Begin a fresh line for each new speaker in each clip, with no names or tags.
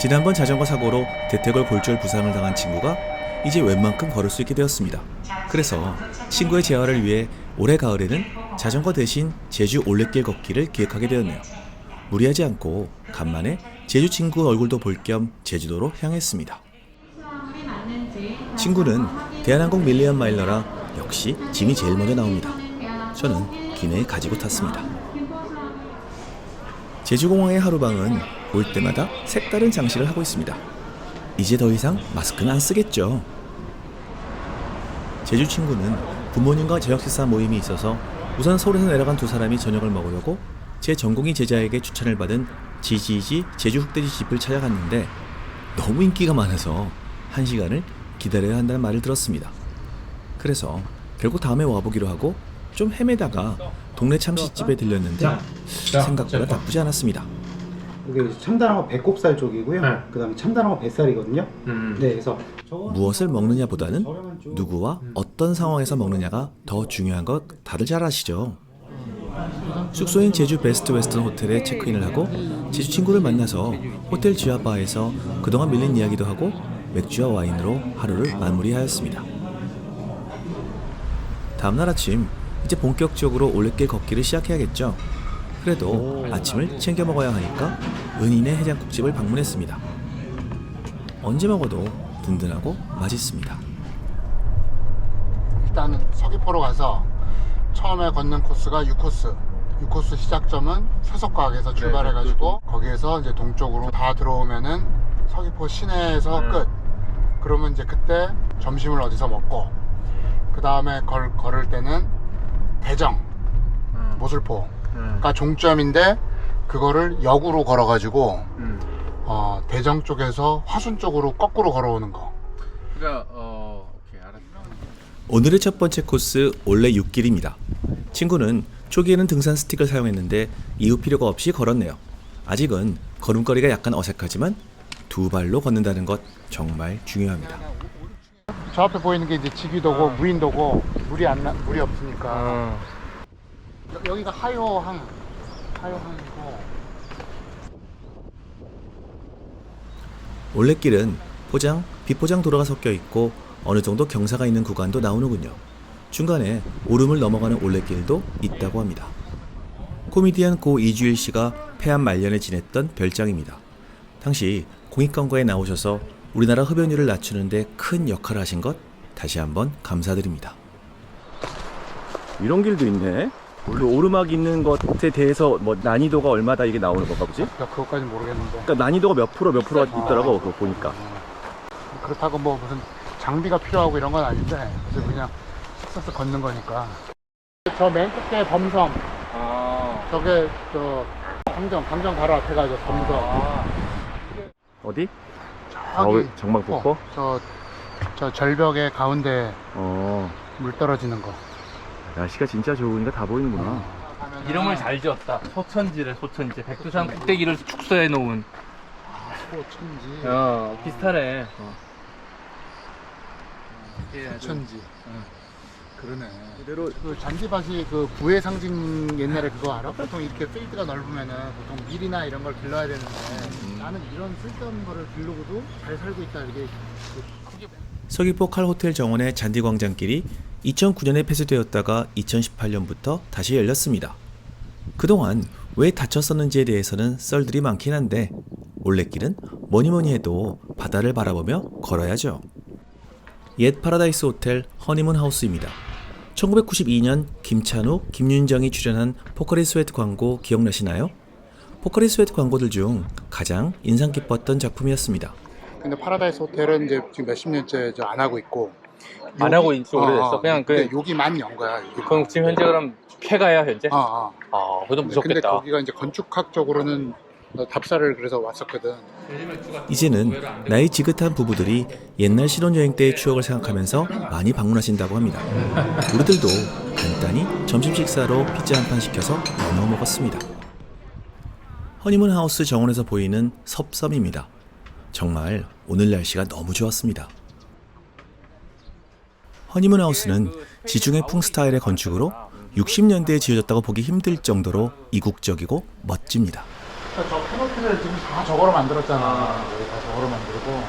지난번 자전거 사고로 대퇴골 골절 부상을 당한 친구가 이제 웬만큼 걸을 수 있게 되었습니다. 그래서 친구의 재활을 위해 올해 가을에는 자전거 대신 제주 올레길 걷기를 기획하게 되었네요. 무리하지 않고 간만에 제주 친구 얼굴도 볼 겸 제주도로 향했습니다. 친구는 대한항공 밀리언 마일러라 역시 짐이 제일 먼저 나옵니다. 저는 기내에 가지고 탔습니다. 제주공항의 하루방은 올 때마다 색다른 장식을 하고 있습니다. 이제 더 이상 마스크는 안 쓰겠죠. 제주 친구는 부모님과 저녁 식사 모임이 있어서 우선 서울에서 내려간 두 사람이 저녁을 먹으려고 제 전공의 제자에게 추천을 받은 지지지 제주 흑돼지 집을 찾아갔는데 너무 인기가 많아서 1시간을 기다려야 한다는 말을 들었습니다. 그래서 결국 다음에 와보기로 하고 좀 헤매다가 동네 참치집에 들렸는데 생각보다 나쁘지 않았습니다.
이게 참다랑어 배꼽살 쪽이고요.
네.
그다음에 참다랑어 뱃살이거든요. 네, 그래서
무엇을 먹느냐보다는 누구와 어떤 상황에서 먹느냐가 더 중요한 것 다들 잘 아시죠? 숙소인 제주 베스트 웨스턴 호텔에 체크인을 하고 제주 친구를 만나서 호텔 지하바에서 그동안 밀린 이야기도 하고 맥주와 와인으로 하루를 마무리하였습니다. 다음날 아침 이제 본격적으로 올레길 걷기를 시작해야겠죠. 그래도 아침을 챙겨 먹어야 하니까 은인의 해장국집을 방문했습니다. 언제 먹어도 든든하고 맛있습니다.
일단 서귀포로 가서 처음에 걷는 코스가 6코스. 6코스 시작점은 세석과학에서 출발해가지고 거기에서 이제 동쪽으로 다 들어오면은 서귀포 시내에서 끝. 그러면 이제 그때 점심을 어디서 먹고 그 다음에 걸을 때는 대정, 모슬포가 종점인데 그거를 역으로 걸어가지고 대정 쪽에서 화순 쪽으로 거꾸로 걸어오는 거.
그러니까 오케이 알았어.
오늘의 첫 번째 코스 올레 6길입니다. 친구는 초기에는 등산 스틱을 사용했는데 이후 필요가 없이 걸었네요. 아직은 걸음걸이가 약간 어색하지만 두 발로 걷는다는 것 정말 중요합니다.
저 앞에 보이는 게 이제 지기도고 무인도고 물이 없으니까 여기가 하요항이고
올레길은 포장, 비포장 도로가 섞여 있고 어느 정도 경사가 있는 구간도 나오는군요. 중간에 오름을 넘어가는 올레길도 있다고 합니다. 코미디언 고 이주일 씨가 폐암 말년에 지냈던 별장입니다. 당시 공익광고에 나오셔서 우리나라 흡연율을 낮추는데 큰 역할을 하신 것 다시 한번 감사드립니다.
이런 길도 있네. 그 오르막 있는 것에 대해서 뭐 난이도가 얼마다 이게 나오는 건가 보지?
그것까지는 모르겠는데
그러니까 난이도가 몇 프로 있더라고 그거 보니까.
그렇다고 뭐 무슨 장비가 필요하고 이런 건 아닌데 그냥 쓱쓱 걷는 거니까. 저 맨 끝에 범섬 저게 저 강정 바로 앞에 가죠. 범섬.
어디?
저기
정막폭포?
저 절벽의 가운데
어.
물 떨어지는 거.
날씨가 진짜 좋으니까 다 보이는구나.
이름을 잘 지었다. 소천지래 소천지. 백두산 꼭대기를 축소해 놓은.
소천지.
비슷하네.
소천지. 그러네. 그 잔디밭이 그 부의 상징 옛날에 그거 알아? 보통 이렇게 필드가 넓으면은 보통 밀이나 이런 걸 길러야 되는데 나는 이런 쓸데없는 거를 기르고도 잘 살고 있다 이렇게.
서귀포 칼호텔 정원의 잔디광장길이 2009년에 폐쇄되었다가 2018년부터 다시 열렸습니다. 그동안 왜 닫혔었는지에 대해서는 썰들이 많긴 한데 올레길은 뭐니뭐니 해도 바다를 바라보며 걸어야죠. 옛 파라다이스 호텔 허니문 하우스입니다. 1992년 김찬욱, 김윤정이 출연한 포카리 스웨트 광고 기억나시나요? 포카리 스웨트 광고들 중 가장 인상 깊었던 작품이었습니다.
근데 파라다이스 호텔은 이제 지금 몇십 년째 안 하고 있고.
안 하고 있지 오래됐어. 그냥
근데 여기만 연 거야.
그럼 지금 현재 그럼 폐가야 현재? 그래도
근데
무섭겠다.
거기가 이제 건축학적으로는 답사를 그래서 왔었거든.
이제는 나이 지긋한 부부들이 옛날 신혼여행 때의 추억을 생각하면서 많이 방문하신다고 합니다. 우리들도 간단히 점심 식사로 피자 한 판 시켜서 나눠 먹었습니다. 허니문 하우스 정원에서 보이는 섭섬입니다. 정말 오늘 날씨가 너무 좋았습니다. 허니문 하우스는 지중해 풍 스타일의 건축으로 60년대에 지어졌다고 보기 힘들 정도로 이국적이고 멋집니다.
저 페널티 코스를 지금 다 저거로 만들었잖아. 여기 다 저거로 만들고.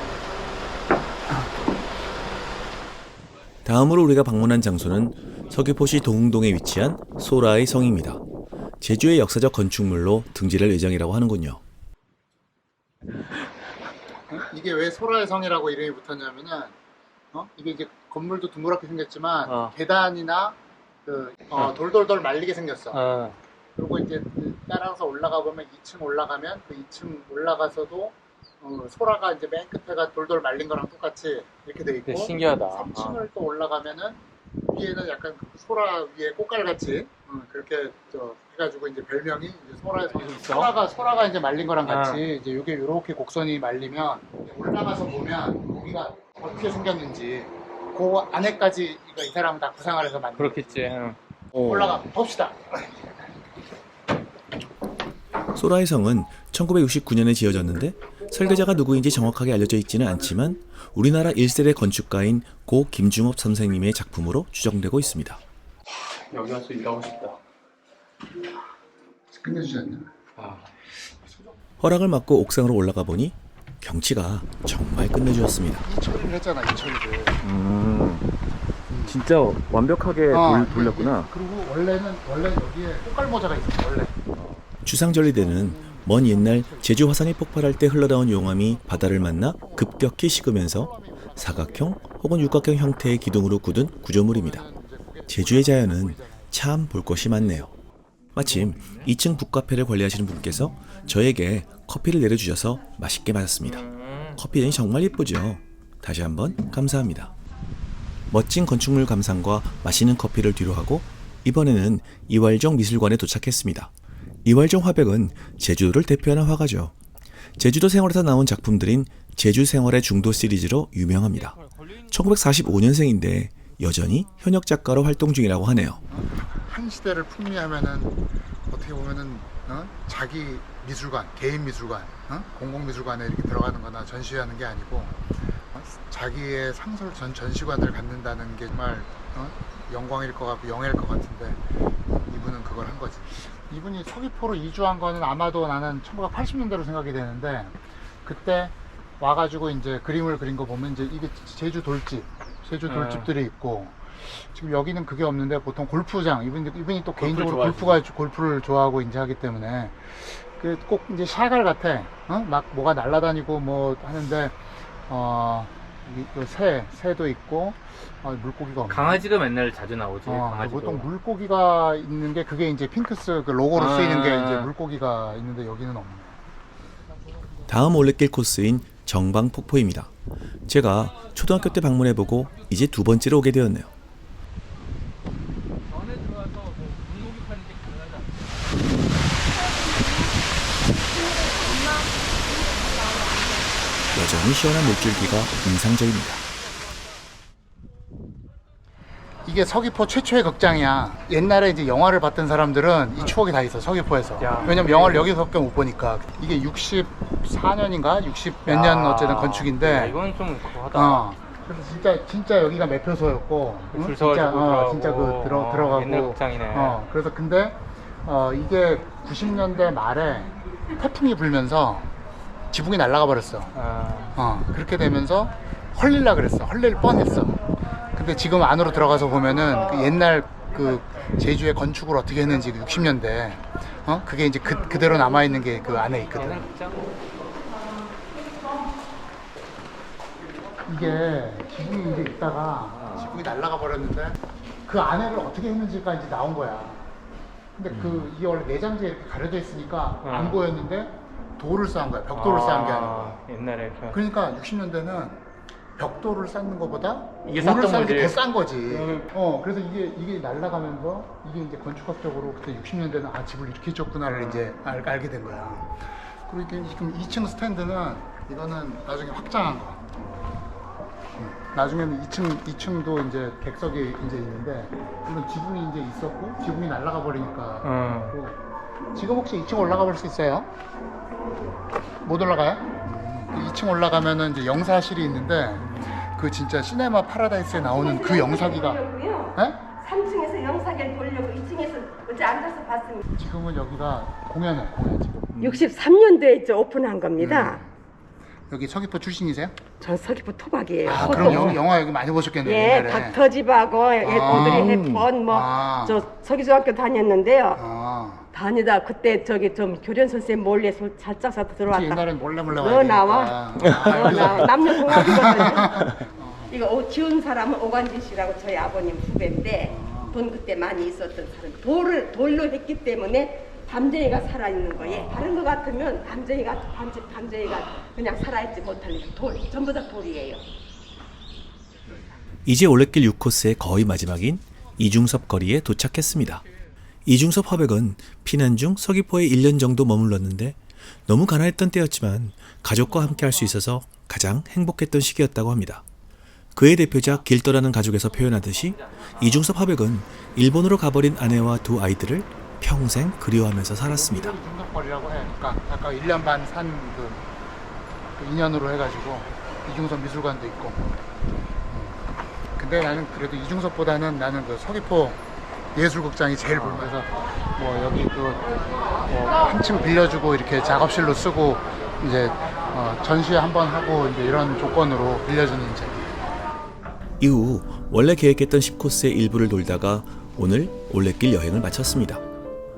다음으로 우리가 방문한 장소는 서귀포시 동흥동에 위치한 소라의 성입니다. 제주의 역사적 건축물로 등재될 예정이라고 하는군요.
이게 왜 소라의 성이라고 이름이 붙었냐면은 이게 이제 건물도 둥그렇게 생겼지만 계단이나 돌돌돌 말리게 생겼어. 그리고 이제 따라서 올라가 보면 2층 올라가면 그 2층 올라가서도 소라가 이제 맨 끝에가 돌돌 말린 거랑 똑같이 이렇게 돼 있고
신기하다.
3층을 또 올라가면은 위에는 약간 그 소라 위에 꽃갈같이 그렇게 해가지고 이제 별명이 이제 소라의 성이 소라가 이제 말린 거랑 같이 이제 요게 요렇게 곡선이 말리면 올라가서 보면 여기가 어떻게 생겼는지 그 안에까지 이 사람은 다 구상을 해서 만든
그렇겠지.
올라가 봅시다.
소라의 성은 1969년에 지어졌는데 설계자가 누구인지 정확하게 알려져 있지는 않지만 우리나라 1세대 건축가인 고 김중업 선생님의 작품으로 추정되고 있습니다.
여기 와서 일하고 싶다.
끝내주지 않나?
허락을 받고 옥상으로 올라가 보니 경치가 정말 끝내주었습니다.
이 처리를 했잖아, 이 처리를.
진짜 완벽하게 돌렸구나.
그리고 원래는 여기에 꽃갈모자가 있었어, 원래.
추상절리대는 먼 옛날 제주 화산이 폭발할 때 흘러나온 용암이 바다를 만나 급격히 식으면서 사각형 혹은 육각형 형태의 기둥으로 굳은 구조물입니다. 제주의 자연은 참 볼 것이 많네요. 마침 2층 북카페를 관리하시는 분께서 저에게 커피를 내려주셔서 맛있게 마셨습니다. 커피는 정말 예쁘죠? 다시 한번 감사합니다. 멋진 건축물 감상과 맛있는 커피를 뒤로하고 이번에는 이왈정 미술관에 도착했습니다. 이왈정 화백은 제주도를 대표하는 화가죠. 제주도 생활에서 나온 작품들인 제주 생활의 중도 시리즈로 유명합니다. 1945년생인데 여전히 현역 작가로 활동 중이라고 하네요.
한 시대를 풍미하면은 어떻게 보면은 자기 미술관, 개인 미술관, 공공미술관에 이렇게 들어가는 거나 전시하는 게 아니고 자기의 상설 전시관을 갖는다는 게 정말 영광일 것 같고 영예일 것 같은데 이분은 그걸 한 거지. 이분이 서귀포로 이주한 거는 아마도 나는 1980년대로 생각이 되는데 그때 와가지고 이제 그림을 그린 거 보면 이제 이게 제주 돌집들이 있고 지금 여기는 그게 없는데 보통 골프장 이분이 또 개인적으로 골프를 좋아하고 이제 하기 때문에 그 꼭 이제 샤갈 같아. 막 뭐가 날아다니고 뭐 하는데 새도 있고 물고기가 없네.
강아지가 맨날 자주 나오지. 강아지도.
보통 물고기가 있는 게 그게 이제 핑크스 그 로고로 쓰이는 게 이제 물고기가 있는데 여기는 없네.
다음 올레길 코스인 정방폭포입니다. 제가 초등학교 때 방문해보고 이제 두 번째로 오게 되었네요.
전에 들어와서 뭐 물고기 파는 게 가능하지 않나?
여전히 시원한 물줄기가 인상적입니다.
이게 서귀포 최초의 극장이야. 옛날에 이제 영화를 봤던 사람들은 이 추억이 다 있어, 서귀포에서. 왜냐면 영화를 여기서밖에 못 보니까. 이게 64년인가? 60 몇 년 어쨌든 건축인데.
이건 좀 그거하다.
그래서 진짜 여기가 매표소였고.
줄 서가지고
진짜 들어가고.
옛날 극장이네.
그래서 근데 이게 90년대 말에 태풍이 불면서 지붕이 날아가 버렸어. 그렇게 되면서 헐릴라 그랬어. 헐릴 뻔했어. 근데 지금 안으로 들어가서 보면은 그 옛날 그 제주의 건축을 어떻게 했는지 60년대 그게 이제 그대로 남아있는 게 그 안에 있거든.
옛날 극장?
이게 지붕이 이제 있다가 지붕이 날아가 버렸는데 그 안에를 어떻게 했는지가 이제 나온 거야. 근데 이게 원래 내장재에 이렇게 가려져 있으니까 안 보였는데 돌을 쌓은 거야. 벽돌을 쌓은 게 아니고.
옛날에
그러니까 60년대는 벽돌을 쌓는 것보다
이게
돌을
쌌던
쌓는 게
거지.
더 싼 거지. 그래서 이게 날아가면서 이게 이제 건축학적으로 그때 60년대는 집을 이렇게 졌구나를 이제 알게 된 거야. 그리고 이게 지금 2층 스탠드는 이거는 나중에 확장한 거. 나중에는 2층도 이제 객석이 이제 있는데 이건 지붕이 이제 있었고 지붕이 날아가 버리니까. 지금 혹시 2층 올라가 볼 수 있어요? 못 올라가요? 2층 올라가면은 이제 영사실이 있는데 그 진짜 시네마 파라다이스에 나오는 그 영사기가. 네?
3층에서 영사기를 돌려고 2층에서 어제 앉아서 봤습니다.
지금은 여기가 공연해 지금.
63년도에 오픈한 겁니다.
여기 서귀포 출신이세요?
전 서귀포 토박이에요.
아,
호떡.
그럼 영화 여기 많이 보셨겠네요.
예,
옛날에.
닥터집하고 오드리 헵번
아.
저 서귀중학교 다녔는데요.
아.
다니다 그때 저기 좀 교련 선생님 몰래 살짝 살짝 들어왔다.
옛날엔 몰래
너
와야
나와.
되니까.
너 나와. 남녀공학이거든요. 이거 지은 사람은 오관진 씨라고 저희 아버님 후배인데 돈 그때 많이 있었던 사람. 돌로 했기 때문에 담쟁이가 살아있는 거예요. 다른 거 같으면 담쟁이가 그냥 살아있지 못할 돌. 전부 다 돌이에요.
이제 올레길 6코스의 거의 마지막인 이중섭 거리에 도착했습니다. 이중섭 화백은 피난 중 서귀포에 1년 정도 머물렀는데 너무 가난했던 때였지만 가족과 함께 할 수 있어서 가장 행복했던 시기였다고 합니다. 그의 대표작 길떠라는 가족에서 표현하듯이 이중섭 화백은 일본으로 가버린 아내와 두 아이들을 평생 그리워하면서 살았습니다.
중섭거리라고 해. 그러니까 아까 1년 반 산 그 인연으로 해가지고 이중섭 미술관도 있고. 근데 나는 그래도 이중섭보다는 나는 그 서귀포 예술극장이 제일 볼만해서 뭐 여기 뭐 한층 빌려주고 이렇게 작업실로 쓰고 이제 전시회 한번 하고 이제 이런 조건으로 빌려주는 이제.
이후 원래 계획했던 10코스의 일부를 돌다가 오늘 올레길 여행을 마쳤습니다.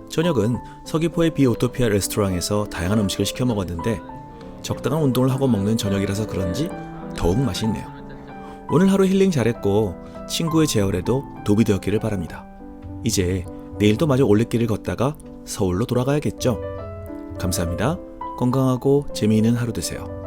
저녁은 서귀포의 비오토피아 레스토랑에서 다양한 음식을 시켜 먹었는데 적당한 운동을 하고 먹는 저녁이라서 그런지 더욱 맛있네요. 오늘 하루 힐링 잘했고 친구의 재활에도 도움이 되었기를 바랍니다. 이제 내일도 마저 올레길을 걷다가 서울로 돌아가야겠죠. 감사합니다. 건강하고 재미있는 하루 되세요.